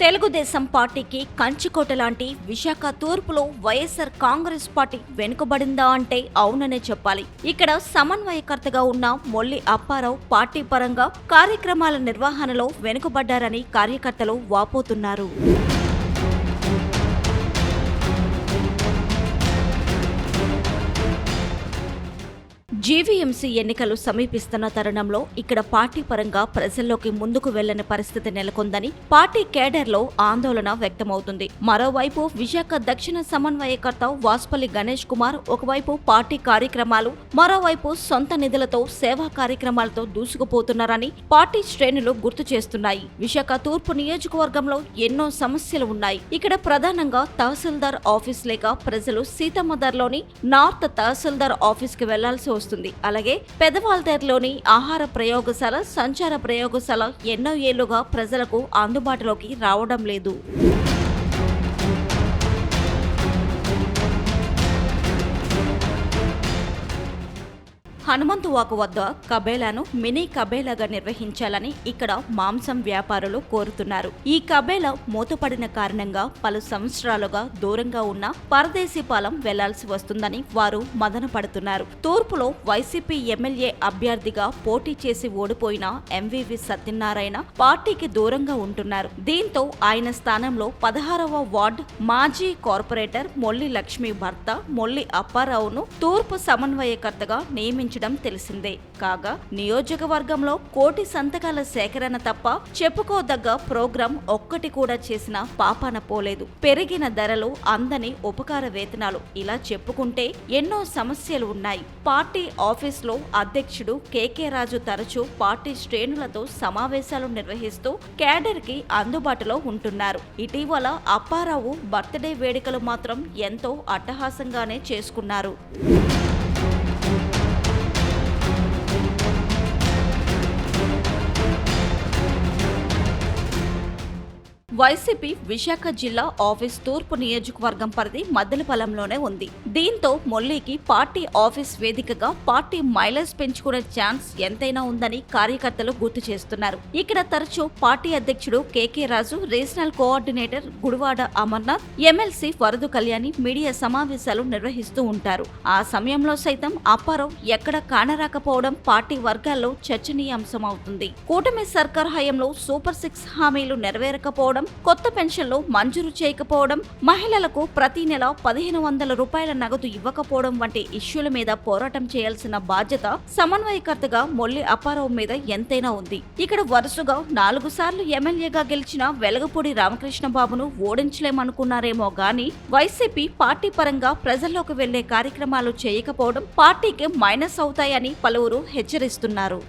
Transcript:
తెలుగుదేశం పార్టీకి కంచుకోట లాంటి విశాఖ తూర్పులో వైఎస్ఆర్ కాంగ్రెస్ పార్టీ వెనుకబడిందా అంటే అవుననే చెప్పాలి. ఇక్కడ సమన్వయకర్తగా ఉన్న మొల్లి అప్పారావు పార్టీ పరంగా కార్యక్రమాల నిర్వహణలో వెనుకబడ్డారని కార్యకర్తలు వాపోతున్నారు. జీవీఎంసీ ఎన్నికలు సమీపిస్తున్న తరుణంలో ఇక్కడ పార్టీ పరంగా ప్రజల్లోకి ముందుకు వెళ్లని పరిస్థితి నెలకొందని పార్టీ కేడర్లో ఆందోళన వ్యక్తమవుతుంది. మరోవైపు విశాఖ దక్షిణ సమన్వయకర్త వాస్పల్లి గణేష్ కుమార్ ఒకవైపు పార్టీ కార్యక్రమాలు, మరోవైపు సొంత నిధులతో సేవా కార్యక్రమాలతో దూసుకుపోతున్నారని పార్టీ శ్రేణులు గుర్తు చేస్తున్నాయి. విశాఖ తూర్పు నియోజకవర్గంలో ఎన్నో సమస్యలు ఉన్నాయి. ఇక్కడ ప్రధానంగా తహసీల్దార్ ఆఫీస్ లేక ప్రజలు సీతమ్మదర్లోని నార్త్ తహసీల్దార్ ఆఫీస్ కి వెళ్లాల్సి వస్తుంది. అలాగే పెదవాల్తేరులోని ఆహార ప్రయోగశాల, సంచార ప్రయోగశాల ఎన్నో ఏళ్లుగా ప్రజలకు అందుబాటులోకి రావడం లేదు. హనుమంతువాకు వద్ద కబేలాను మినీ కబేలాగా నిర్వహించాలని ఇక్కడ మాంసం వ్యాపారులు కోరుతున్నారు. ఈ కబేలా మూతపడిన కారణంగా పలు సంవత్సరాలుగా దూరంగా ఉన్న పరదేశీ పాలెం వెళ్లాల్సి వస్తుందని వారు మదన పడుతున్నారు. తూర్పులో వైసీపీ ఎమ్మెల్యే అభ్యర్థిగా పోటీ చేసి ఓడిపోయిన ఎంవీవీ సత్యనారాయణ పార్టీకి దూరంగా ఉంటున్నారు. దీంతో ఆయన స్థానంలో 16వ వార్డు మాజీ కార్పొరేటర్ మొల్లి లక్ష్మి భర్త మొల్లి అప్పారావును తూర్పు సమన్వయకర్తగా నియమించారు తెలిసిందే. కాగా నియోజకవర్గంలో 1 కోటి సంతకాల సేకరణ తప్ప చెప్పుకోదగ్గ ప్రోగ్రాం ఒక్కటి కూడా చేసిన పాపాన పోలేదు. పెరిగిన ధరలు, అందని ఉపకార వేతనాలు ఇలా చెప్పుకుంటే ఎన్నో సమస్యలు ఉన్నాయి. పార్టీ ఆఫీసులో అధ్యక్షుడు కేకే రాజు తరచూ పార్టీ శ్రేణులతో సమావేశాలు నిర్వహిస్తూ కేడర్ కి అందుబాటులో ఉంటున్నారు. ఇటీవల అప్పారావు బర్త్డే వేడుకలు మాత్రం ఎంతో అట్టహాసంగానే చేసుకున్నారు. వైసీపీ విశాఖ జిల్లా ఆఫీస్ తూర్పు నియోజకవర్గం పరిధి మద్దెలపాలెంలోనే ఉంది. దీంతో మొల్లికి పార్టీ ఆఫీస్ వేదికగా పార్టీ మైలేజ్ పెంచుకునే ఛాన్స్ ఎంతైనా ఉందని కార్యకర్తలు గుర్తు చేస్తున్నారు. ఇక్కడ తరచూ పార్టీ అధ్యక్షుడు K K Raju, regional coordinator Gudivada Amarnath, MLC Varadu Kalyani media సమావేశాలు నిర్వహిస్తూ ఉంటారు. ఆ సమయంలో సైతం అప్పారావు ఎక్కడ కానరాకపోవడం పార్టీ వర్గాల్లో చర్చనీయాంశమవుతుంది. కూటమి సర్కార్ హయాంలో సూపర్ 6 హామీలు నెరవేరకపోవడం, కొత్త పెన్షన్లు మంజూరు చేయకపోవడం, మహిళలకు ప్రతి నెల 1500 రూపాయల నగదు ఇవ్వకపోవడం వంటి ఇష్యూల మీద పోరాటం చేయాల్సిన బాధ్యత సమన్వయకర్తగా మొల్లి అప్పారావు మీద ఎంతైనా ఉంది. ఇక్కడ వరుసగా 4 సార్లు ఎమ్మెల్యేగా గెలిచిన వెలగపూడి రామకృష్ణబాబును ఓడించలేమనుకున్నారేమో గాని వైసీపీ పార్టీ పరంగా ప్రజల్లోకి వెళ్లే కార్యక్రమాలు చేయకపోవడం పార్టీకి మైనస్ అవుతాయని పలువురు హెచ్చరిస్తున్నారు.